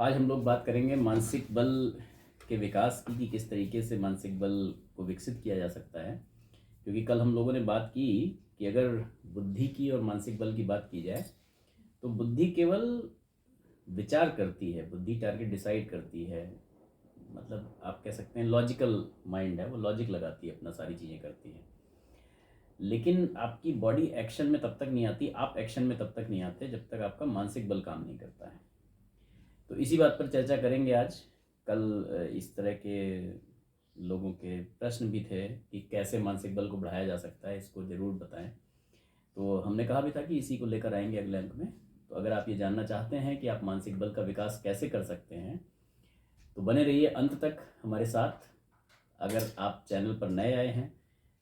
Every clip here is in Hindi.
आज हम लोग बात करेंगे मानसिक बल के विकास की कि किस तरीके से मानसिक बल को विकसित किया जा सकता है। क्योंकि कल हम लोगों ने बात की कि अगर बुद्धि की और मानसिक बल की बात की जाए तो बुद्धि केवल विचार करती है, बुद्धि टारगेट डिसाइड करती है, मतलब आप कह सकते हैं लॉजिकल माइंड है, वो लॉजिक लगाती है, अपना सारी चीज़ें करती है। लेकिन आपकी बॉडी एक्शन में तब तक नहीं आती, आप एक्शन में तब तक नहीं आते जब तक आपका मानसिक बल काम नहीं करता है। तो इसी बात पर चर्चा करेंगे आज। कल इस तरह के लोगों के प्रश्न भी थे कि कैसे मानसिक बल को बढ़ाया जा सकता है, इसको ज़रूर बताएं। तो हमने कहा भी था कि इसी को लेकर आएंगे अगले अंक में। तो अगर आप ये जानना चाहते हैं कि आप मानसिक बल का विकास कैसे कर सकते हैं तो बने रहिए अंत तक हमारे साथ। अगर आप चैनल पर नए आए हैं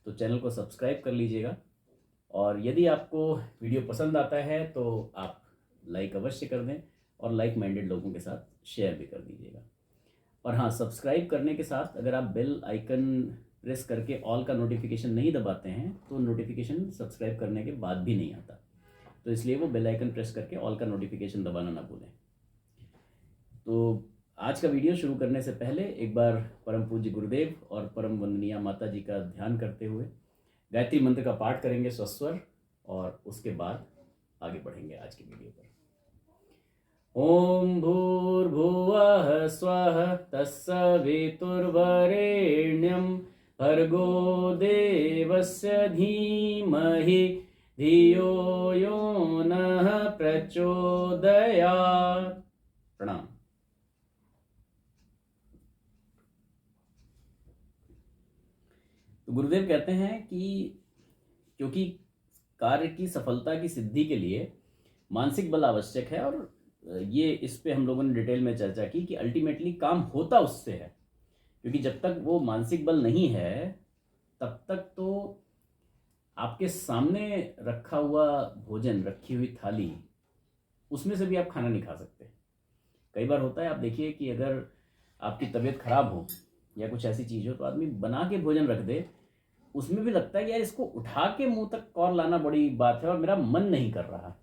तो चैनल को सब्सक्राइब कर लीजिएगा, और यदि आपको वीडियो पसंद आता है तो आप लाइक अवश्य कर दें और लाइक माइंडेड लोगों के साथ शेयर भी कर दीजिएगा। और हाँ, सब्सक्राइब करने के साथ अगर आप बेल आइकन प्रेस करके ऑल का नोटिफिकेशन नहीं दबाते हैं तो नोटिफिकेशन सब्सक्राइब करने के बाद भी नहीं आता, तो इसलिए वो बेल आइकन प्रेस करके ऑल का नोटिफिकेशन दबाना ना भूलें। तो आज का वीडियो शुरू करने से पहले एक बार परम पूज्य गुरुदेव और परम वंदनीय माता जी का ध्यान करते हुए गायत्री मंत्र का पाठ करेंगे स्वस्वर, और उसके बाद आगे बढ़ेंगे आज की वीडियो पर। ओम भूर्भुवः स्वः तत्सवितुर्वरेण्यं भर्गो देवस्य धीमहि धियो यो नः प्रचोदयात्। प्रणाम। तो गुरुदेव कहते हैं कि क्योंकि कार्य की सफलता की सिद्धि के लिए मानसिक बल आवश्यक है, और ये इस पे हम लोगों ने डिटेल में चर्चा की कि अल्टीमेटली काम होता उससे है। क्योंकि जब तक वो मानसिक बल नहीं है तब तक तो आपके सामने रखा हुआ भोजन, रखी हुई थाली, उसमें से भी आप खाना नहीं खा सकते। कई बार होता है, आप देखिए कि अगर आपकी तबीयत खराब हो या कुछ ऐसी चीज़ हो तो आदमी बना के भोजन रख दे, उसमें भी लगता है कि यार इसको उठा के मुंह तक और लाना बड़ी बात है और मेरा मन नहीं कर रहा।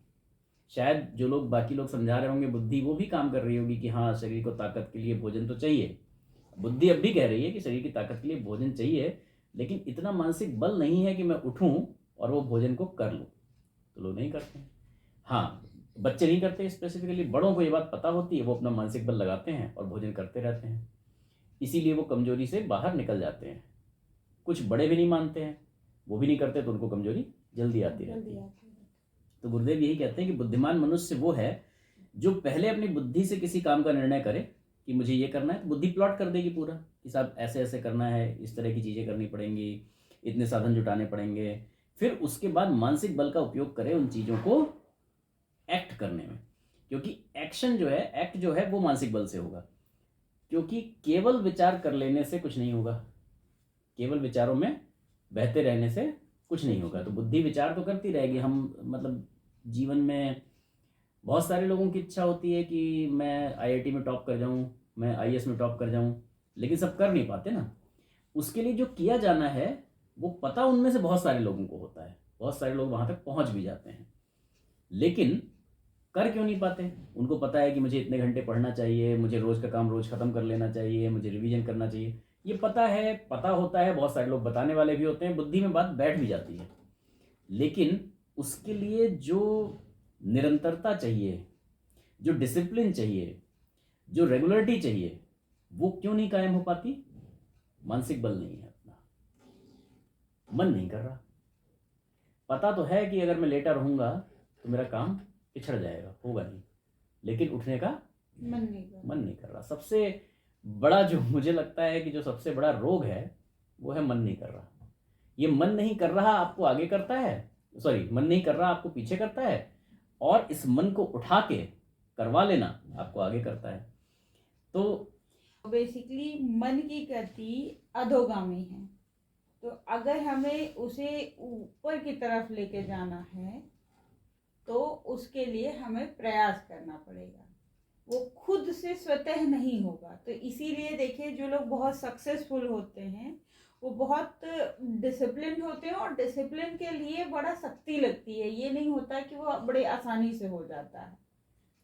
शायद जो लोग बाकी लोग समझा रहे होंगे, बुद्धि वो भी काम कर रही होगी कि हाँ, शरीर को ताकत के लिए भोजन तो चाहिए। बुद्धि अब भी कह रही है कि शरीर की ताकत के लिए भोजन चाहिए, लेकिन इतना मानसिक बल नहीं है कि मैं उठूं और वो भोजन को कर लूं। तो लोग नहीं करते हैं। हाँ, बच्चे नहीं करते स्पेसिफिकली, बड़ों को ये बात पता होती है, वो अपना मानसिक बल लगाते हैं और भोजन करते रहते हैं, इसीलिए वो कमजोरी से बाहर निकल जाते हैं। कुछ बड़े भी नहीं मानते हैं, वो भी नहीं करते, तो उनको कमजोरी जल्दी आती रहती है। तो गुरुदेव यही कहते हैं कि बुद्धिमान मनुष्य वो है जो पहले अपनी बुद्धि से किसी काम का निर्णय करे कि मुझे ये करना है, तो बुद्धि प्लॉट कर देगी पूरा कि साहब ऐसे ऐसे करना है, इस तरह की चीज़ें करनी पड़ेंगी, इतने साधन जुटाने पड़ेंगे। फिर उसके बाद मानसिक बल का उपयोग करे उन चीज़ों को एक्ट करने में, क्योंकि एक्शन जो है, एक्ट जो है, वो मानसिक बल से होगा। क्योंकि केवल विचार कर लेने से कुछ नहीं होगा, केवल विचारों में बहते रहने से कुछ नहीं होगा। तो बुद्धि विचार तो करती रहेगी। हम मतलब जीवन में बहुत सारे लोगों की इच्छा होती है कि मैं आईआईटी में टॉप कर जाऊं, मैं आईएएस में टॉप कर जाऊं, लेकिन सब कर नहीं पाते ना। उसके लिए जो किया जाना है वो पता उनमें से बहुत सारे लोगों को होता है, बहुत सारे लोग वहां तक पहुंच भी जाते हैं, लेकिन कर क्यों नहीं पाते? उनको पता है कि मुझे इतने घंटे पढ़ना चाहिए, मुझे रोज का काम रोज खत्म कर लेना चाहिए, मुझे रिवीजन करना चाहिए, ये पता है, पता होता है, बहुत सारे लोग बताने वाले भी होते हैं, बुद्धि में बात बैठ भी जाती है। लेकिन उसके लिए जो निरंतरता चाहिए, जो डिसिप्लिन चाहिए, जो रेगुलरिटी चाहिए, वो क्यों नहीं कायम हो पाती? मानसिक बल नहीं है, अपना मन नहीं कर रहा। पता तो है कि अगर मैं लेटा रहूंगा तो मेरा काम पिछड़ जाएगा, होगा नहीं, लेकिन उठने का मन नहीं कर रहा। सबसे बड़ा जो मुझे लगता है कि जो सबसे बड़ा रोग है वो है मन नहीं कर रहा। ये मन नहीं कर रहा आपको आगे करता है, सॉरी, मन नहीं कर रहा आपको पीछे करता है, और इस मन को उठा के करवा लेना आपको आगे करता है। तो बेसिकली मन की गति अधोगामी है, तो अगर हमें उसे ऊपर की तरफ लेके जाना है तो उसके लिए हमें प्रयास करना पड़ेगा, वो खुद से स्वतः नहीं होगा। तो इसीलिए देखिए, जो लोग बहुत सक्सेसफुल होते हैं वो बहुत डिसिप्लिन होते हैं, और डिसिप्लिन के लिए बड़ा सख्ती लगती है, ये नहीं होता कि वो बड़े आसानी से हो जाता है।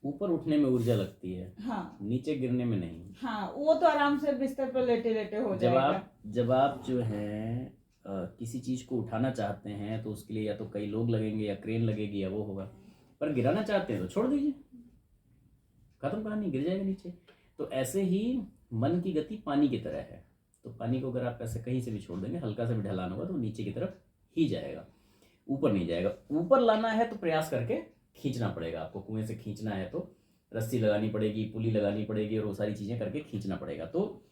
ऊपर उठने में ऊर्जा लगती है, हाँ नीचे गिरने में नहीं। हाँ, वो तो आराम से बिस्तर पर लेटे लेटे हो जाएगा। जब आप जो है किसी चीज को उठाना चाहते हैं तो उसके लिए या तो कई लोग लगेंगे या क्रेन लगेगी या वो होगा, पर गिराना चाहते हैं तो छोड़ दीजिए, खत्म कहानी, गिर जाएगा नीचे। तो ऐसे ही मन की गति पानी की तरह है। तो पानी को अगर आप ऐसे कहीं से भी छोड़ देंगे, हल्का सा भी ढलान होगा तो नीचे की तरफ ही जाएगा, ऊपर नहीं जाएगा। ऊपर लाना है तो प्रयास करके खींचना पड़ेगा आपको, कुएं से खींचना है तो रस्सी लगानी पड़ेगी, पुली लगानी पड़ेगी और वो सारी चीज़ें करके खींचना पड़ेगा। तो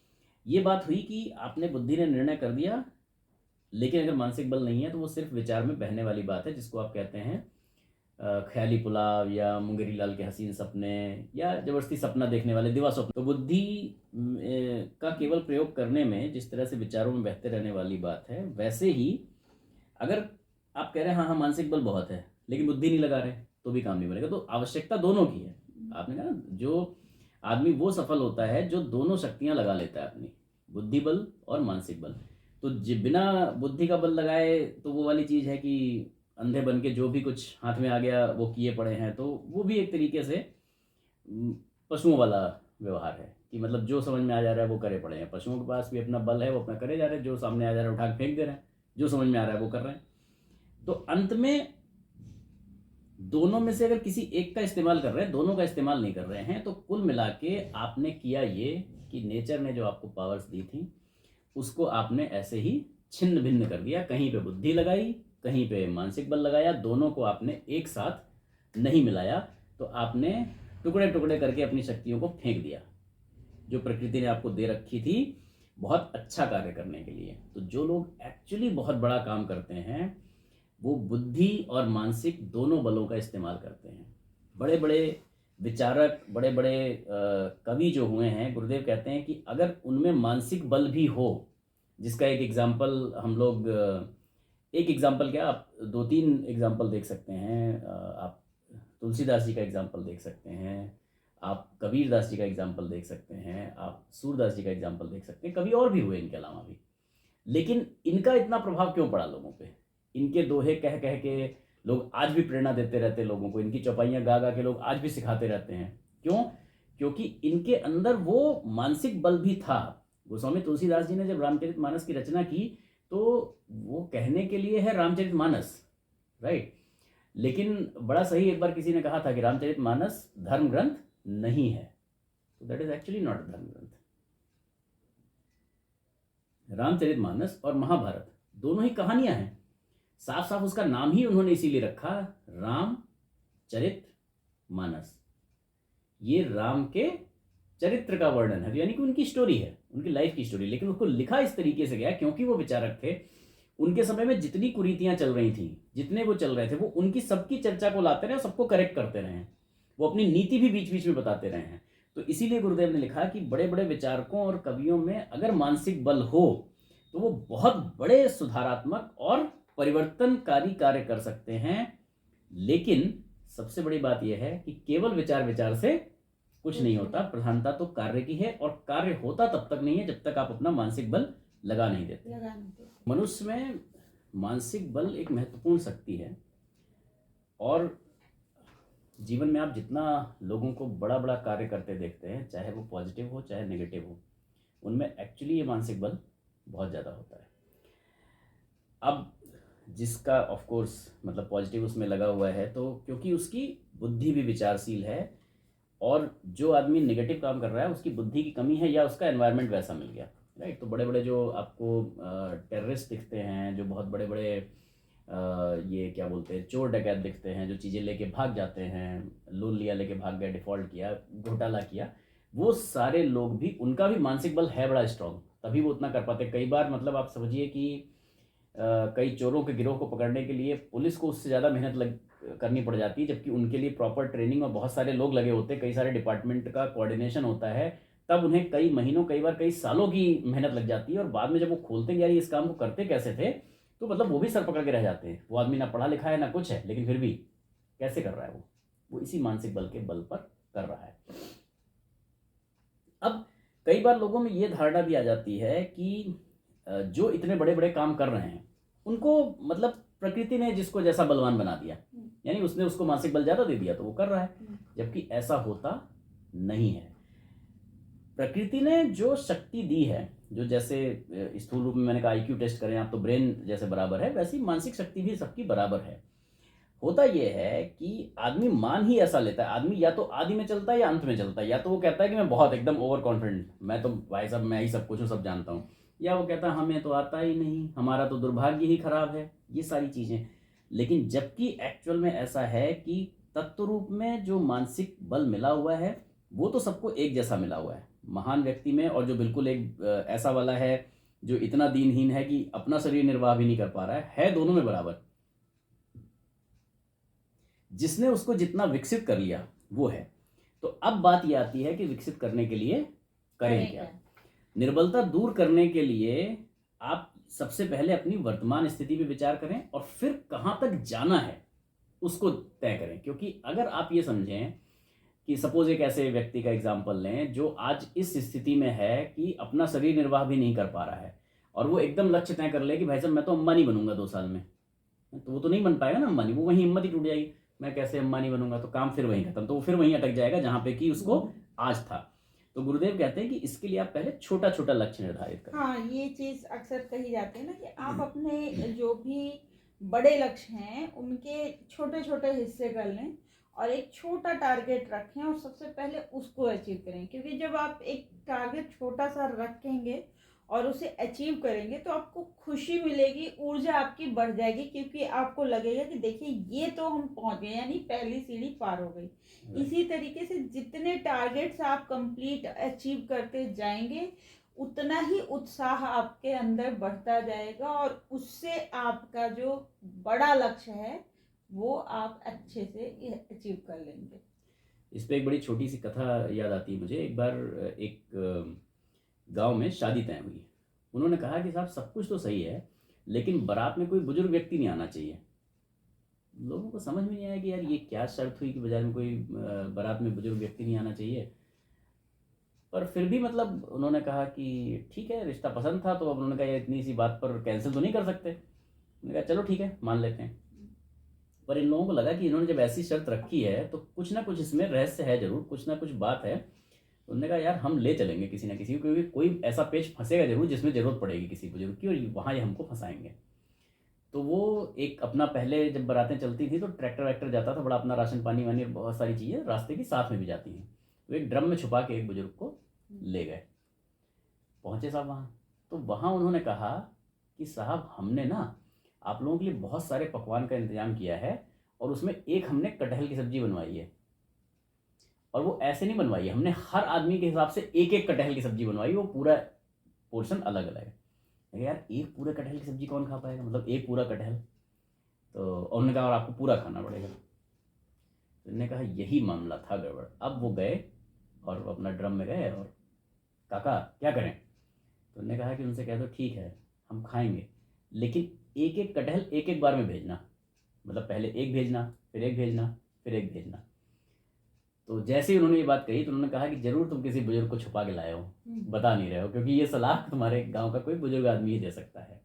ये बात हुई कि आपने बुद्धि ने निर्णय कर दिया, लेकिन अगर मानसिक बल नहीं है तो वो सिर्फ विचार में बहने वाली बात है, जिसको आप कहते हैं ख्याली पुलाव या मुंगेरी लाल के हसीन सपने या जबरदस्ती सपना देखने वाले दिवा स्वप्न। तो बुद्धि का केवल प्रयोग करने में जिस तरह से विचारों में बहते रहने वाली बात है, वैसे ही अगर आप कह रहे हैं हाँ हाँ मानसिक बल बहुत है लेकिन बुद्धि नहीं लगा रहे तो भी काम नहीं बनेगा। तो आवश्यकता दोनों की है। आपने कहा ना, जो आदमी वो सफल होता है जो दोनों शक्तियां लगा लेता है अपनी, बुद्धि बल और मानसिक बल। तो बिना बुद्धि का बल लगाए तो वो वाली चीज़ है कि अंधे बन के जो भी कुछ हाथ में आ गया वो किए पड़े हैं, तो वो भी एक तरीके से पशुओं वाला व्यवहार है कि मतलब जो समझ में आ जा रहा है वो करे पड़े हैं। पशुओं के पास भी अपना बल है, वो अपना करे जा रहे हैं, जो सामने आ जा रहा है उठा के फेंक दे रहे हैं, जो समझ में आ रहा है वो कर रहे हैं। तो अंत में दोनों में से अगर किसी एक का इस्तेमाल कर रहे हैं, दोनों का इस्तेमाल नहीं कर रहे हैं, तो कुल मिला के आपने किया ये कि नेचर ने जो आपको पावर्स दी थी उसको आपने ऐसे ही छिन्न भिन्न कर दिया। कहीं पे बुद्धि लगाई, कहीं पे मानसिक बल लगाया, दोनों को आपने एक साथ नहीं मिलाया। तो आपने टुकड़े टुकड़े करके अपनी शक्तियों को फेंक दिया जो प्रकृति ने आपको दे रखी थी बहुत अच्छा कार्य करने के लिए। तो जो लोग एक्चुअली बहुत बड़ा काम करते हैं वो बुद्धि और मानसिक दोनों बलों का इस्तेमाल करते हैं। बड़े बड़े विचारक, बड़े बड़े कवि जो हुए हैं, गुरुदेव कहते हैं कि अगर उनमें मानसिक बल भी हो, जिसका एक एग्जाम्पल हम लोग एक एग्जाम्पल क्या, आप 2-3 एग्जाम्पल देख सकते हैं। आप तुलसीदास जी का एग्जाम्पल देख सकते हैं, आप कबीर दास जी का एग्जाम्पल देख सकते हैं, आप सूरदास जी का एग्जाम्पल देख सकते हैं। कभी और भी हुए इनके अलावा भी, लेकिन इनका इतना प्रभाव क्यों पड़ा लोगों पे? इनके दोहे कह कह के लोग आज भी प्रेरणा देते रहते लोगों को, इनकी चौपाइयाँ गा गा के लोग आज भी सिखाते रहते हैं। क्यों? क्योंकि इनके अंदर वो मानसिक बल भी था। गोस्वामी तुलसीदास जी ने जब रामचरितमानस की रचना की तो वो कहने के लिए है रामचरितमानस, राइट, लेकिन बड़ा सही एक बार किसी ने कहा था कि रामचरितमानस धर्म ग्रंथ नहीं है। तो that is actually not a धर्म ग्रंथ। रामचरितमानस और महाभारत दोनों ही कहानियां हैं। साफ साफ उसका नाम ही उन्होंने इसीलिए रखा रामचरित मानस। ये राम के चरित्र का वर्णन है, यानी कि उनकी स्टोरी है, उनकी लाइफ की स्टोरी। लेकिन उसको लिखा इस तरीके से गया क्योंकि वो विचारक थे, उनके समय में जितनी कुरीतियां चल रही थी, जितने वो चल रहे थे, वो उनकी सबकी चर्चा को लाते रहे और सबको करेक्ट करते रहे हैं। वो अपनी नीति भी बीच बीच में बताते रहे हैं। तो इसीलिए गुरुदेव ने लिखा कि बड़े बड़े विचारकों और कवियों में अगर मानसिक बल हो तो वो बहुत बड़े सुधारात्मक और परिवर्तनकारी कार्य कर सकते हैं। लेकिन सबसे बड़ी बात यह है कि केवल विचार विचार से कुछ नहीं होता, प्रधानता तो कार्य की है, और कार्य होता तब तक नहीं है जब तक आप अपना मानसिक बल लगा नहीं देते। मनुष्य में मानसिक बल एक महत्वपूर्ण शक्ति है, और जीवन में आप जितना लोगों को बड़ा बड़ा कार्य करते देखते हैं, चाहे वो पॉजिटिव हो चाहे नेगेटिव हो, उनमें एक्चुअली ये मानसिक बल बहुत ज़्यादा होता है। अब जिसका ऑफ कोर्स मतलब पॉजिटिव उसमें लगा हुआ है, तो क्योंकि उसकी बुद्धि भी विचारशील है, और जो आदमी नेगेटिव काम कर रहा है उसकी बुद्धि की कमी है या उसका एनवायरनमेंट वैसा मिल गया, राइट। तो बड़े बड़े जो आपको टेररिस्ट दिखते हैं, जो बहुत बड़े बड़े ये क्या बोलते हैं, चोर डकैत दिखते हैं, जो चीज़ें लेके भाग जाते हैं, लोन लिया लेके भाग गए, डिफ़ॉल्ट किया, घोटाला किया, वो सारे लोग भी, उनका भी मानसिक बल है बड़ा स्ट्रॉन्ग, तभी वो उतना कर पाते। कई बार मतलब आप समझिए कि कई चोरों के गिरोह को पकड़ने के लिए पुलिस को उससे ज़्यादा मेहनत करनी पड़ जाती है, जबकि उनके लिए प्रॉपर ट्रेनिंग और बहुत सारे लोग लगे होते हैं, कई सारे डिपार्टमेंट का कोऑर्डिनेशन होता है, तब उन्हें कई महीनों, कई बार कई सालों की मेहनत लग जाती है। और बाद में जब वो खोलते यार इस काम को करते कैसे थे, तो मतलब वो भी सर पकड़ के रह जाते हैं। वो आदमी ना पढ़ा लिखा है ना कुछ है, लेकिन फिर भी कैसे कर रहा है वो इसी मानसिक बल के बल पर कर रहा है। अब कई बार लोगों में ये धारणा भी आ जाती है कि जो इतने बड़े बड़े काम कर रहे हैं उनको मतलब प्रकृति ने जिसको जैसा बलवान बना दिया, यानी उसने उसको मानसिक बल ज़्यादा दे दिया तो वो कर रहा है। जबकि ऐसा होता नहीं है। प्रकृति ने जो शक्ति दी है, जो जैसे स्थूल रूप में मैंने कहा आईक्यू टेस्ट करें आप तो ब्रेन जैसे बराबर है, वैसी मानसिक शक्ति भी सबकी बराबर है। होता यह है कि आदमी मान ही ऐसा लेता है, आदमी या तो आदि में चलता है या अंत में चलता है। या तो वो कहता है कि मैं बहुत एकदम ओवर कॉन्फिडेंट, मैं तो भाई साहब मैं ही सब कुछ हूँ, सब जानता हूँ, या वो कहता है हमें तो आता ही नहीं, हमारा तो दुर्भाग्य ही खराब है, ये सारी चीज़ें। लेकिन जबकि एक्चुअल में ऐसा है कि तत्व रूप में जो मानसिक बल मिला हुआ है वो तो सबको एक जैसा मिला हुआ है, महान व्यक्ति में और जो बिल्कुल एक ऐसा वाला है जो इतना दीनहीन है कि अपना शरीर निर्वाह भी नहीं कर पा रहा है दोनों में बराबर। जिसने उसको जितना विकसित कर लिया वो है। तो अब बात यह आती है कि विकसित करने के लिए करें क्या। निर्बलता दूर करने के लिए आप सबसे पहले अपनी वर्तमान स्थिति पे विचार करें और फिर कहाँ तक जाना है उसको तय करें। क्योंकि अगर आप ये समझें कि सपोज एक ऐसे व्यक्ति का एग्जाम्पल लें जो आज इस स्थिति में है कि अपना शरीर निर्वाह भी नहीं कर पा रहा है और वो एकदम लक्ष्य तय कर ले कि भाई साहब मैं तो अंबानी बनूंगा 2 साल में, तो वो तो नहीं बन पाएगा ना अंबानी, वो वहीं हिम्मत ही टूट जाएगी, मैं कैसे अंबानी बनूंगा, तो काम फिर वहीं खत्म, तो वो फिर वहीं अटक जाएगा जहां पे कि उसको आज था। तो गुरुदेव कहते हैं कि इसके लिए आप पहले छोटा छोटा लक्ष्य निर्धारित करें। हाँ, ये चीज अक्सर कही जाती है ना कि आप अपने जो भी बड़े लक्ष्य हैं उनके छोटे छोटे हिस्से कर लें और एक छोटा टारगेट रखें और सबसे पहले उसको अचीव करें। क्योंकि जब आप एक टारगेट छोटा सा रखेंगे और उसे अचीव करेंगे तो आपको खुशी मिलेगी, ऊर्जा आपकी बढ़ जाएगी, क्योंकि आपको लगेगा कि देखिए ये तो हम पहुंच गए, यानी पहली सीढ़ी पार हो गई। इसी तरीके से जितने टारगेट्स आप कंप्लीट अचीव करते जाएंगे उतना ही उत्साह आपके अंदर बढ़ता जाएगा और उससे आपका जो बड़ा लक्ष्य है वो आप अच्छे से अचीव कर लेंगे। इस पे एक बड़ी छोटी सी कथा याद आती है मुझे। एक बार एक गांव में शादी तय हुई। उन्होंने कहा कि साहब सब कुछ तो सही है लेकिन बारात में कोई बुजुर्ग व्यक्ति नहीं आना चाहिए। लोगों को समझ में नहीं आया कि यार ये क्या शर्त हुई कि बाजार में कोई बारात में बुजुर्ग व्यक्ति नहीं आना चाहिए। पर फिर भी मतलब उन्होंने कहा कि ठीक है, रिश्ता पसंद था तो अब उन्होंने कहा ये इतनी सी बात पर कैंसिल तो नहीं कर सकते। उन्होंने कहा चलो ठीक है मान लेते हैं। पर इन लोगों को लगा कि इन्होंने जब ऐसी शर्त रखी है तो कुछ ना कुछ इसमें रहस्य है, जरूर कुछ ना कुछ बात है। उन्होंने कहा यार हम ले चलेंगे किसी ना किसी को, क्योंकि कोई ऐसा पेच फंसेगा जरूर जिसमें जरूरत पड़ेगी किसी बुजुर्ग की और वहाँ ये हमको फंसाएंगे। तो वो एक अपना पहले जब बारातें चलती थी तो ट्रैक्टर वैक्टर जाता था बड़ा, अपना राशन पानी वानी बहुत सारी चीज़ें रास्ते की साथ में भी जाती हैं। तो एक ड्रम में छुपा के एक बुजुर्ग को ले गए। पहुँचे साहब वहाँ, तो वहाँ उन्होंने कहा कि साहब हमने ना आप लोगों के लिए बहुत सारे पकवान का इंतजाम किया है और उसमें एक हमने कटहल की सब्जी बनवाई है। और वो ऐसे नहीं बनवाई है, हमने हर आदमी के हिसाब से एक एक कटहल की सब्जी बनवाई, वो पूरा पोर्शन अलग अलग है। यार एक पूरे कटहल की सब्जी कौन खा पाएगा, मतलब एक पूरा कटहल। तो उन्होंने कहा और आपको पूरा खाना पड़ेगा। तो उन्होंने कहा यही मामला था गड़बड़। अब वो गए और अपना ड्रम में गए और काका क्या करें। तो उन्होंने कहा कि उनसे कह दो ठीक है हम खाएंगे लेकिन एक एक कटहल एक एक बार में भेजना, मतलब पहले एक भेजना फिर एक भेजना फिर एक भेजना। तो जैसे ही उन्होंने ये बात कही तो उन्होंने कहा कि जरूर तुम किसी बुजुर्ग को छुपा के लाए हो, बता नहीं रहे हो, क्योंकि ये सलाह तुम्हारे गांव का कोई बुजुर्ग आदमी ही दे सकता है।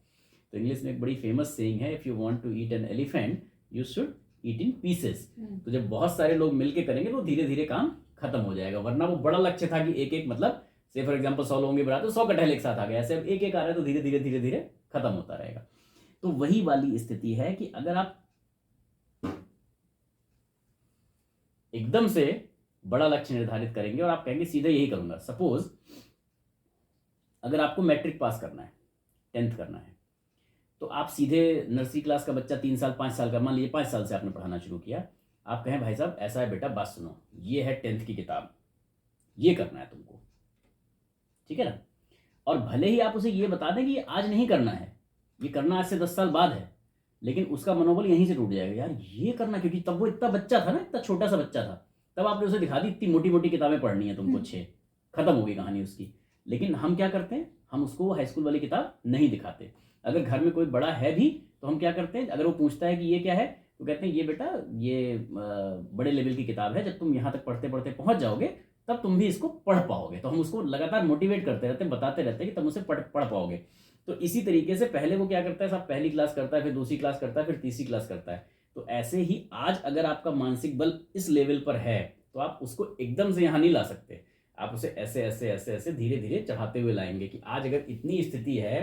तो इंग्लिश में एक बड़ी फेमस सेइंग है, if you want to eat an elephant you should eat in pieces. तो जब बहुत सारे लोग मिलके करेंगे तो धीरे धीरे काम खत्म हो जाएगा। वरना वो बड़ा लक्ष्य था कि एक एक, मतलब से फॉर एग्जाम्पल 100 लोगों की बारात तो 100 कटहल एक साथ आ गया, ऐसे अब एक एक आ रहा है तो धीरे धीरे धीरे धीरे खत्म होता रहेगा। तो वही वाली स्थिति है कि अगर आप एकदम से बड़ा लक्ष्य निर्धारित करेंगे और आप कहेंगे सीधे यही करूंगा। सपोज अगर आपको मैट्रिक पास करना है, 10th करना है, तो आप सीधे नर्सरी क्लास का बच्चा 3 साल 5 साल का, मान लीजिए 5 साल से आपने पढ़ाना शुरू किया, आप कहें भाई साहब ऐसा है बेटा बात सुनो, ये है 10th की किताब, ये करना है तुमको, ठीक है ना। और भले ही आप उसे ये बता दें कि ये आज नहीं करना है, ये करना आज से 10 साल बाद है, लेकिन उसका मनोबल यहीं से टूट जाएगा। यार ये करना, क्योंकि तब वो इतना बच्चा था ना, इतना छोटा सा बच्चा था, तब आपने उसे दिखा दी इतनी मोटी मोटी किताबें पढ़नी है तुमको 6, खत्म होगी कहानी उसकी। लेकिन हम क्या करते हैं, हम उसको हाई स्कूल वाली किताब नहीं दिखाते। अगर घर में कोई बड़ा है भी तो हम क्या करते हैं, अगर वो पूछता है कि ये क्या है तो कहते हैं ये बेटा ये बड़े लेवल की किताब है, जब तुम यहाँ तक पढ़ते पढ़ते पहुंच जाओगे तब तुम भी इसको पढ़ पाओगे। तो हम उसको लगातार मोटिवेट करते रहते हैं, बताते रहते हैं कि तुम उसे पढ़ पाओगे। तो इसी तरीके से पहले वो क्या करता है साहब, पहली क्लास करता है, फिर दूसरी क्लास करता है, फिर तीसरी क्लास करता है। तो ऐसे ही आज अगर आपका मानसिक बल इस लेवल पर है तो आप उसको एकदम से यहाँ नहीं ला सकते। आप उसे ऐसे ऐसे ऐसे ऐसे धीरे धीरे चढ़ाते हुए लाएंगे कि आज अगर इतनी स्थिति है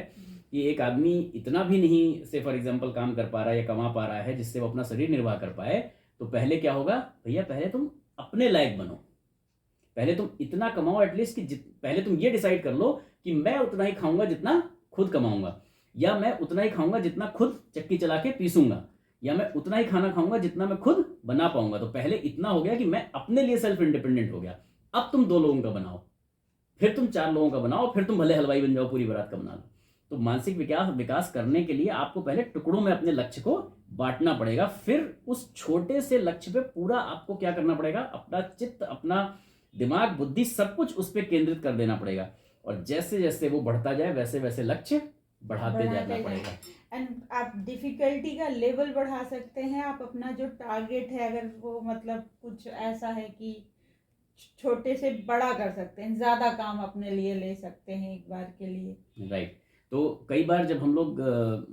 कि एक आदमी इतना भी नहीं से फॉर एग्जाम्पल काम कर पा रहा है या कमा पा रहा है जिससे वो अपना शरीर निर्वाह कर पाए, तो पहले क्या होगा भैया, पहले तुम अपने लायक बनो, पहले तुम इतना कमाओ एटलीस्ट कि पहले तुम ये डिसाइड कर लो कि मैं उतना ही खाऊंगा जितना खुद कमाऊंगा, या मैं उतना ही खाऊंगा जितना खुद चक्की चला के पीसूंगा, या मैं उतना ही खाना खाऊंगा जितना मैं खुद बना पाऊंगा। तो पहले इतना हो गया कि मैं अपने लिए सेल्फ इंडिपेंडेंट हो गया। अब तुम 2 लोगों का बनाओ, फिर तुम 4 लोगों का बनाओ, फिर तुम भले हलवाई बन जाओ, पूरी बारात का बना लो। तो मानसिक विकास करने के लिए आपको पहले टुकड़ों में अपने लक्ष्य को बांटना पड़ेगा, फिर उस छोटे से लक्ष्य पे पूरा आपको क्या करना पड़ेगा, अपना चित्त, अपना दिमाग, बुद्धि, सब कुछ उस पर केंद्रित कर देना पड़ेगा। और जैसे जैसे वो बढ़ता जाए वैसे वैसे लक्ष्य बढ़ाते जाना पड़ेगा। एंड आप डिफिकल्टी का लेवल बढ़ा सकते हैं। आप अपना जो टारगेट है, अगर वो मतलब कुछ ऐसा है कि छोटे से बड़ा कर सकते हैं, ज्यादा काम अपने लिए ले सकते हैं एक बार के लिए। राइट। तो कई बार जब हम लोग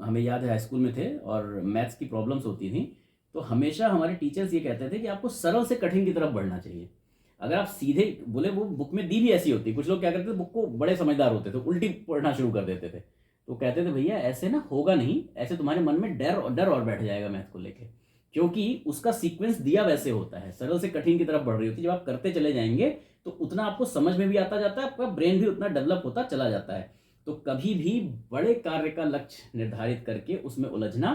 हमें याद है हाई स्कूल में थे और मैथ्स की प्रॉब्लम्स होती थी, तो हमेशा हमारे टीचर्स ये कहते थे कि आपको सरल से कठिन की तरफ बढ़ना चाहिए। अगर आप सीधे बोले, वो बुक में दी भी ऐसी होती, कुछ लोग क्या करते थे, बुक को बड़े समझदार होते थे, उल्टी पढ़ना शुरू कर देते थे, तो कहते थे भैया ऐसे ना होगा नहीं, ऐसे तुम्हारे मन में डर और बैठ जाएगा मैथ को लेके, क्योंकि उसका सीक्वेंस दिया वैसे होता है, सरल से कठिन की तरफ बढ़ रही होती है। जब आप करते चले जाएंगे तो उतना आपको समझ में भी आता जाता है, आपका ब्रेन भी उतना डेवलप होता चला जाता है। तो कभी भी बड़े कार्य का लक्ष्य निर्धारित करके उसमें उलझना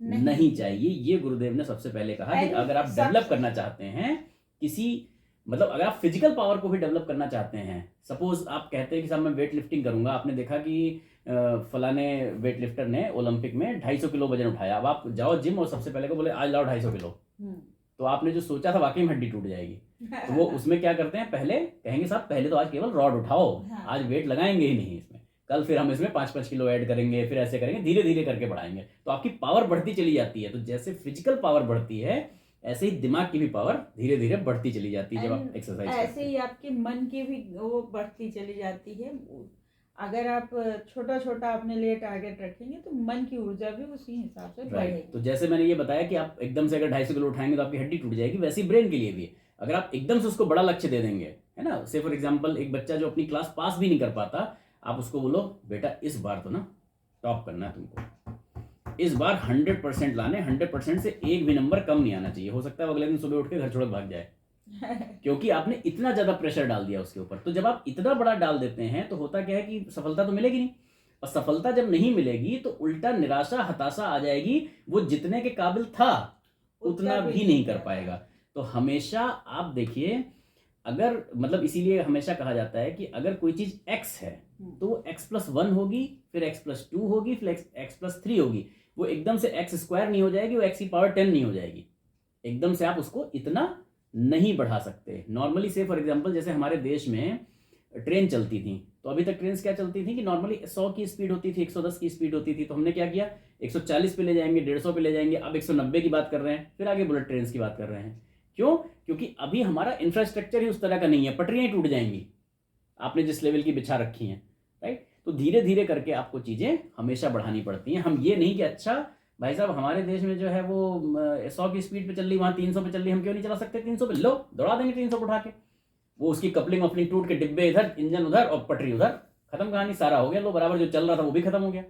नहीं चाहिए। ये गुरुदेव ने सबसे पहले कहा कि अगर आप डेवलप करना चाहते हैं किसी, मतलब अगर आप फिजिकल पावर को भी डेवलप करना चाहते हैं, सपोज आप कहते हैं कि साहब मैं वेट लिफ्टिंग करूंगा, आपने देखा कि फलाने वेट लिफ्टर ने ओलंपिक में 250 किलो वजन उठाया। अब आप जाओ जिम और सबसे पहले को बोले आज लाओ 250 किलो, तो आपने जो सोचा था वाकई में हड्डी टूट जाएगी। तो वो उसमें क्या करते हैं, पहले कहेंगे साहब पहले तो आज केवल रॉड उठाओ, आज वेट लगाएंगे ही नहीं इसमें, कल फिर हम इसमें 5-5 किलो ऐड करेंगे, फिर ऐसे करेंगे, धीरे धीरे करके बढ़ाएंगे। तो आपकी पावर बढ़ती चली जाती है। तो जैसे फिजिकल पावर बढ़ती है ऐसे ही दिमाग की भी पावर धीरे धीरे बढ़ती चली जाती है जब आप एक्सरसाइज करते हैं। ऐसे ही आपके मन की भी वो बढ़ती चली जाती है। अगर आप छोटा छोटा अपने लिए टारगेट रखेंगे तो मन की ऊर्जा भी उसी हिसाब से बढ़ेगी। तो जैसे मैंने ये बताया कि आप एकदम से अगर 250 किलो उठाएंगे तो आपकी हड्डी टूट जाएगी, वैसे ही ब्रेन के लिए भी है। अगर आप एकदम से उसको बड़ा लक्ष्य दे देंगे, है ना, से फॉर एग्जाम्पल एक बच्चा जो अपनी क्लास पास भी नहीं कर पाता, आप उसको बोलो बेटा इस बार तो ना टॉप करना है तुमको, इस बार 100% लाने, 100% से एक भी नंबर कम नहीं आना चाहिए। हो सकता है अगले दिन सुबह उठ के घर छोड़ भाग जाए क्योंकि आपने इतना ज्यादा प्रेशर डाल दिया उसके ऊपर। तो जब आप इतना बड़ा डाल देते हैं तो होता क्या है कि सफलता तो मिलेगी नहीं, और सफलता जब नहीं मिलेगी तो उल्टा निराशा, हताशा आ जाएगी। वो जितने के काबिल था उतना भी नहीं कर पाएगा। तो हमेशा आप देखिए, अगर मतलब इसीलिए हमेशा कहा जाता है कि अगर कोई चीज x है तो वो x+1 होगी, फिर x+2 होगी, फिर x+3 होगी। वो एकदम से x² नहीं हो जाएगी, वो x⁻10 नहीं हो जाएगी। एकदम से आप उसको इतना नहीं बढ़ा सकते। नॉर्मली से फॉर एग्जांपल जैसे हमारे देश में ट्रेन चलती थी, तो अभी तक ट्रेन क्या चलती थी कि नॉर्मली 100 की स्पीड होती थी, 110 की स्पीड होती थी। तो हमने क्या किया, 140 पे ले जाएंगे, 150 पे ले जाएंगे, अब 190 की बात कर रहे हैं, फिर आगे बुलेट ट्रेन की बात कर रहे हैं। क्यों? क्योंकि अभी हमारा इंफ्रास्ट्रक्चर ही उस तरह का नहीं है, पटरियां ही टूट जाएंगी आपने जिस लेवल की बिछा रखी हैं, राइट। तो धीरे धीरे करके आपको चीजें हमेशा बढ़ानी पड़ती हैं। हम ये नहीं कि अच्छा भाई साहब हमारे देश में जो है वो 100 की स्पीड पे चल रही, वहां 300 पे चल रही, हम क्यों नहीं चला सकते 300 पे, लो दौड़ा देंगे 300 पे उठा के। वो उसकी कपलिंग वपलिंग टूट के डिब्बे इधर, इंजन उधर और पटरी उधर, खत्म कहानी, सारा हो गया, लो बराबर जो चल रहा था वो भी खत्म हो गया।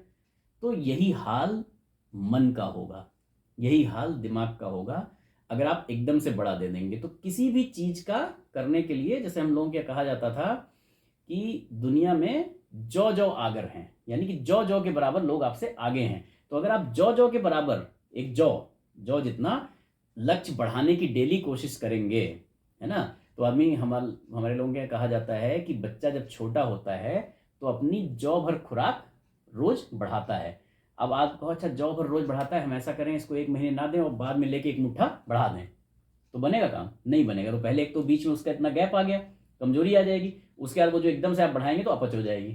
तो यही हाल मन का होगा, यही हाल दिमाग का होगा। अगर आप एकदम से बढ़ा दे देंगे तो किसी भी चीज का करने के लिए, जैसे हम लोगों क्या कहा जाता था कि दुनिया में जौ आगर हैं, यानी कि जौ के बराबर लोग आपसे आगे हैं। तो अगर आप जौ के बराबर एक जौ जितना लक्ष्य बढ़ाने की डेली कोशिश करेंगे, है ना, तो आदमी हमारे लोगों के कहा जाता है कि बच्चा जब छोटा होता है तो अपनी जौ भर खुराक रोज बढ़ाता है। अब आप कहो अच्छा जौ भर रोज बढ़ाता है, हम ऐसा करें इसको 1 महीने ना दें और बाद में लेके 1 मुट्ठा बढ़ा दें, तो बनेगा काम? नहीं बनेगा। तो पहले एक तो बीच में उसका इतना गैप आ गया, कमजोरी आ जाएगी, उसके बाद वो जो एकदम से आप बढ़ाएंगे तो अपच हो जाएगी,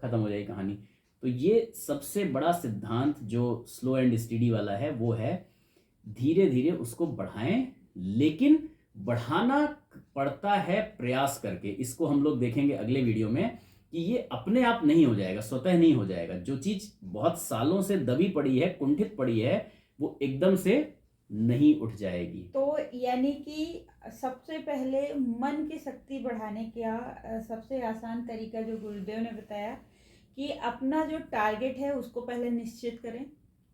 खत्म हो जाएगी कहानी। तो ये सबसे बड़ा सिद्धांत जो स्लो एंड स्टडी वाला है वो है धीरे धीरे उसको बढ़ाएं, लेकिन बढ़ाना पड़ता है प्रयास करके। इसको हम लोग देखेंगे अगले वीडियो में कि ये अपने आप नहीं हो जाएगा, स्वतः नहीं हो जाएगा। जो चीज बहुत सालों से दबी पड़ी है, कुंठित पड़ी है, वो एकदम से नहीं उठ जाएगी। तो यानी कि सबसे पहले मन की शक्ति बढ़ाने का सबसे आसान तरीका जो गुरुदेव ने बताया कि अपना जो टारगेट है उसको पहले निश्चित करें,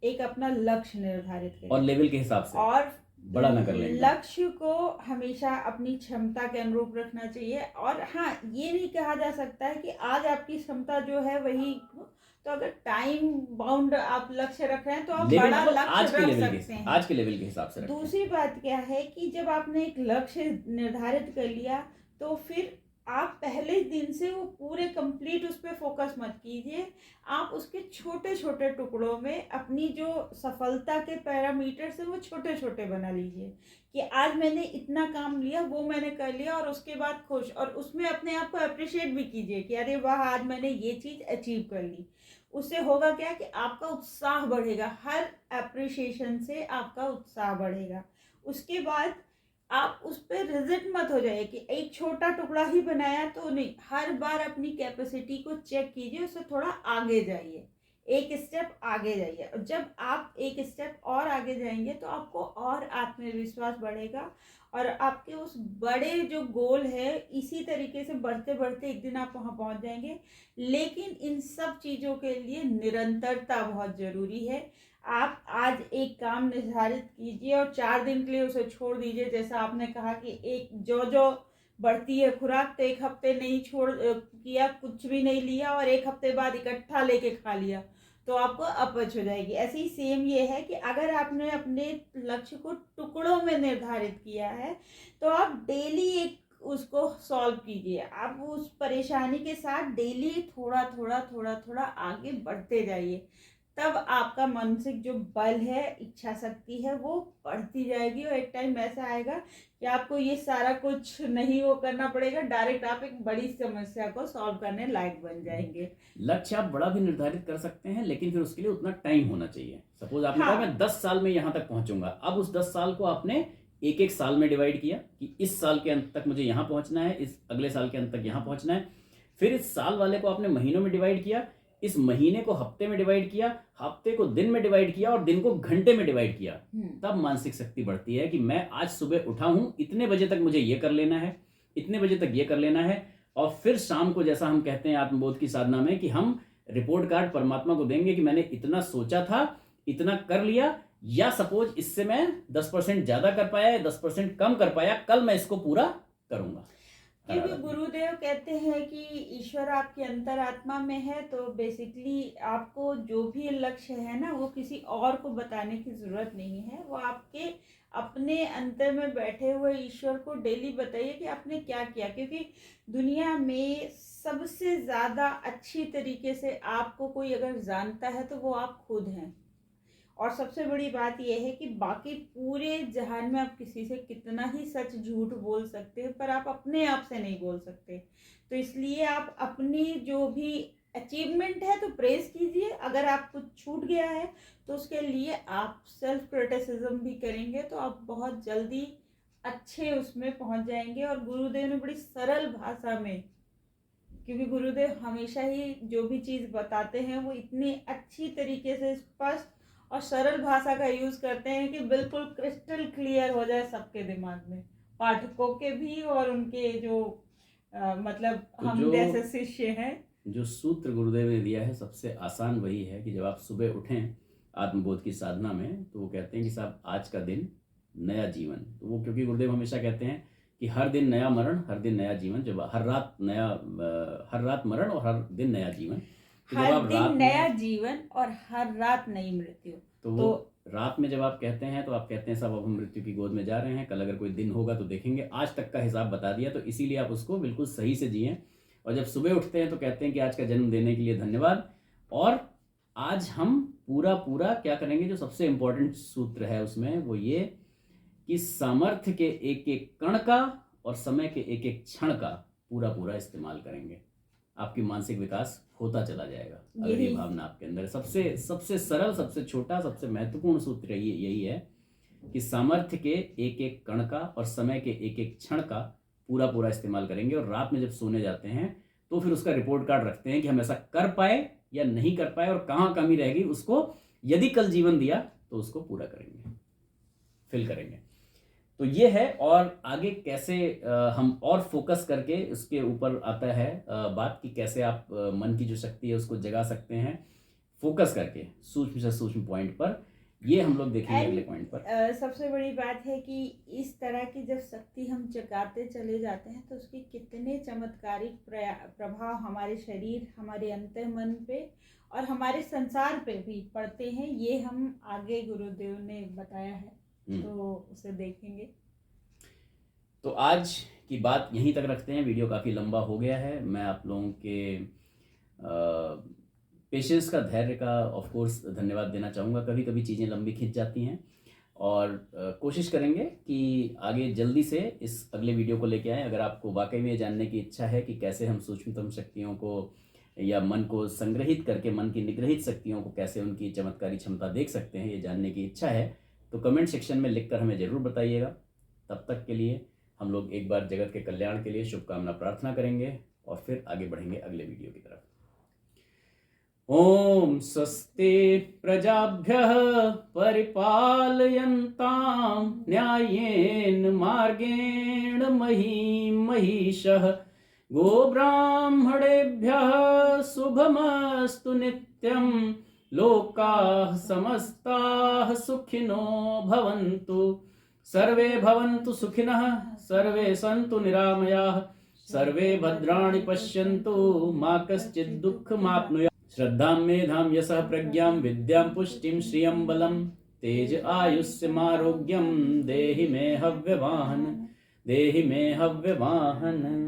एक अपना लक्ष्य निर्धारित करें और लेवल के हिसाब से, और बड़ा ना कर लें एकदम। लक्ष्य को हमेशा अपनी क्षमता के अनुरूप रखना चाहिए। और हाँ, ये नहीं कहा जा सकता है कि आज आपकी क्षमता जो है वही, तो अगर टाइम बाउंड आप लक्ष्य रख रहे हैं तो आप लेवल बड़ा मतलब लक्ष्य रख सकते हैं। आज के लेवल के हिसाब से रखें। दूसरी बात क्या है कि जब आपने एक लक्ष्य निर्धारित कर लिया तो फिर आप पहले दिन से वो पूरे कंप्लीट उस पर फोकस मत कीजिए। आप उसके छोटे छोटे टुकड़ों में अपनी जो सफलता के पैरामीटर से वो छोटे छोटे बना लीजिए कि आज मैंने इतना काम लिया, वो मैंने कर लिया, और उसके बाद खुश, और उसमें अपने आप को अप्रिशिएट भी कीजिए कि अरे वाह, आज मैंने ये चीज़ अचीव कर ली। उससे होगा क्या कि आपका उत्साह बढ़ेगा, हर अप्रिशिएशन से आपका उत्साह बढ़ेगा। उसके बाद आप उस पर रिजिट मत हो जाइए कि एक छोटा टुकड़ा ही बनाया तो नहीं, हर बार अपनी कैपेसिटी को चेक कीजिए, उससे थोड़ा आगे जाइए, एक स्टेप आगे जाइए। और जब आप एक स्टेप और आगे जाएंगे तो आपको और आत्मविश्वास बढ़ेगा और आपके उस बड़े जो गोल है इसी तरीके से बढ़ते बढ़ते एक दिन आप वहाँ पहुँच जाएंगे। लेकिन इन सब चीज़ों के लिए निरंतरता बहुत ज़रूरी है। आप आज एक काम निर्धारित कीजिए और 4 दिन के लिए उसे छोड़ दीजिए। जैसा आपने कहा कि एक जो बढ़ती है खुराक, तो एक हफ्ते नहीं किया, कुछ भी नहीं लिया, और एक हफ्ते बाद इकट्ठा लेके खा लिया तो आपको अपच हो जाएगी। ऐसे ही सेम ये है कि अगर आपने अपने लक्ष्य को टुकड़ों में निर्धारित किया है तो आप डेली एक उसको सॉल्व कीजिए। आप उस परेशानी के साथ डेली थोड़ा थोड़ा थोड़ा थोड़ा आगे बढ़ते जाइए। तब आपका मानसिक जो बल है, इच्छा शक्ति है, वो बढ़ती जाएगी और एक टाइम ऐसा आएगा कि आपको ये सारा कुछ नहीं वो करना पड़ेगा, डायरेक्ट आप एक बड़ी समस्या को सॉल्व करने लायक बन जाएंगे। लक्ष्य आप बड़ा भी निर्धारित कर सकते हैं, लेकिन फिर उसके लिए उतना टाइम होना चाहिए। सपोज आपने कहा मैं 10 साल में यहाँ तक पहुंचूंगा, अब उस 10 साल को आपने एक एक साल में डिवाइड किया कि इस साल के अंत तक मुझे यहाँ पहुंचना है, इस अगले साल के अंत तक यहाँ पहुंचना है। फिर इस साल वाले को आपने महीनों में डिवाइड किया, इस महीने को हफ्ते में डिवाइड किया, हफ्ते को दिन में डिवाइड किया और दिन को घंटे में डिवाइड किया। तब मानसिक शक्ति बढ़ती है कि मैं आज सुबह उठा हूं, इतने बजे तक मुझे ये कर लेना है, इतने बजे तक ये कर लेना है। और फिर शाम को, जैसा हम कहते हैं आत्मबोध की साधना में, कि हम रिपोर्ट कार्ड परमात्मा को देंगे कि मैंने इतना सोचा था, इतना कर लिया, या सपोज इससे मैं 10% ज्यादा कर पाया, 10% कम कर पाया, कल मैं इसको पूरा करूंगा। क्योंकि गुरुदेव कहते हैं कि ईश्वर आपकी अंतरात्मा में है, तो बेसिकली आपको जो भी लक्ष्य है ना, वो किसी और को बताने की जरूरत नहीं है। वो आपके अपने अंतर में बैठे हुए ईश्वर को डेली बताइए कि आपने क्या किया। क्योंकि दुनिया में सबसे ज़्यादा अच्छी तरीके से आपको कोई अगर जानता है तो वो आप खुद हैं। और सबसे बड़ी बात यह है कि बाकी पूरे जहान में आप किसी से कितना ही सच झूठ बोल सकते हैं, पर आप अपने आप से नहीं बोल सकते। तो इसलिए आप अपनी जो भी अचीवमेंट है तो प्रेज कीजिए, अगर आप कुछ छूट गया है तो उसके लिए आप सेल्फ क्रिटिसिज्म भी करेंगे तो आप बहुत जल्दी अच्छे उसमें पहुंच जाएंगे। और गुरुदेव ने बड़ी सरल भाषा में, क्योंकि गुरुदेव हमेशा ही जो भी चीज़ बताते हैं वो इतनी अच्छी तरीके से स्पष्ट और सरल भाषा का यूज़ करते हैं कि बिल्कुल क्रिस्टल क्लियर हो जाए सबके दिमाग में, पाठकों के भी और उनके जो मतलब तो हम जैसे शिष्य हैं। जो सूत्र गुरुदेव ने दिया है सबसे आसान वही है कि जब आप सुबह उठें आत्मबोध की साधना में, तो वो कहते हैं कि साहब आज का दिन नया जीवन। तो वो क्योंकि गुरुदेव हमेशा कहते हैं कि हर दिन नया मरण, हर दिन नया जीवन, जब हर रात मरण और हर दिन नया जीवन, तो हर दिन नया जीवन और हर रात नई मृत्यु। तो रात में जब आप कहते हैं तो आप कहते हैं साहब अब हम मृत्यु की गोद में जा रहे हैं, कल अगर कोई दिन होगा तो देखेंगे, आज तक का हिसाब बता दिया, तो इसीलिए आप उसको बिल्कुल सही से जिएं। और जब सुबह उठते हैं तो कहते हैं कि आज का जन्म देने के लिए धन्यवाद। और आज हम पूरा क्या करेंगे, जो सबसे इम्पोर्टेंट सूत्र है उसमें वो ये कि सामर्थ्य के एक एक कण का और समय के एक एक क्षण का पूरा इस्तेमाल करेंगे। आपकी मानसिक विकास होता चला जाएगा अगर ये भावना आपके अंदर। सबसे सरल, सबसे छोटा, सबसे महत्वपूर्ण सूत्र यही है कि सामर्थ्य के एक एक कण का और समय के एक एक क्षण का पूरा इस्तेमाल करेंगे। और रात में जब सोने जाते हैं तो फिर उसका रिपोर्ट कार्ड रखते हैं कि हम ऐसा कर पाए या नहीं कर पाए और कहाँ कमी रहेगी, उसको यदि कल जीवन दिया तो उसको पूरा करेंगे। फिल करेंगे। तो ये है, और आगे कैसे हम और फोकस करके उसके ऊपर आता है बात कि कैसे आप मन की जो शक्ति है उसको जगा सकते हैं फोकस करके सूक्ष्म से सूक्ष्म पॉइंट पर। ये हम लोग देखेंगे अगले पॉइंट पर। सबसे बड़ी बात है कि इस तरह की जब शक्ति हम जगाते चले जाते हैं तो उसके कितने चमत्कारिक प्रभाव हमारे शरीर, हमारे अंतर्मन पे और हमारे संसार पे भी पड़ते हैं, ये हम आगे गुरुदेव ने बताया है, तो उसे देखेंगे। तो आज की बात यहीं तक रखते हैं, वीडियो काफ़ी लंबा हो गया है। मैं आप लोगों के पेशेंस का, धैर्य का ऑफ कोर्स धन्यवाद देना चाहूँगा। कभी कभी चीज़ें लंबी खिंच जाती हैं, और कोशिश करेंगे कि आगे जल्दी से इस अगले वीडियो को लेके आएँ। अगर आपको वाकई में जानने की इच्छा है कि कैसे हम सूक्ष्मतम शक्तियों को या मन को संग्रहित करके मन की निग्रहित शक्तियों को कैसे उनकी चमत्कारी क्षमता देख सकते हैं, ये जानने की इच्छा है तो कमेंट सेक्शन में लिखकर हमें ज़रूर बताइएगा। तब तक के लिए हम लोग एक बार जगत के कल्याण के लिए शुभकामना प्रार्थना करेंगे और फिर आगे बढ़ेंगे अगले वीडियो की तरफ। ओम स्वस्ति प्रजाभ्यः परिपालयन्तां न्यायेन मार्गेण महीं महिषः। गोब्राह्मणेभ्यः शुभमस्तु नित्यं। लोकाः समस्ताः सुखिनो भवन्तु। सर्वे भवन्तु सुखिनः, सर्वे सन्तु निरामयाः, सर्वे भद्राणि पश्यन्तु, मा कश्चित् दुःखमाप्नुयात्। श्रद्धां मेधां यशः प्रज्ञां विद्यां पुष्टिं श्रियं बलं तेज आयुष्यमारोग्यं देहि मे हव्यवाहन, देहि मे हव्यवाहन।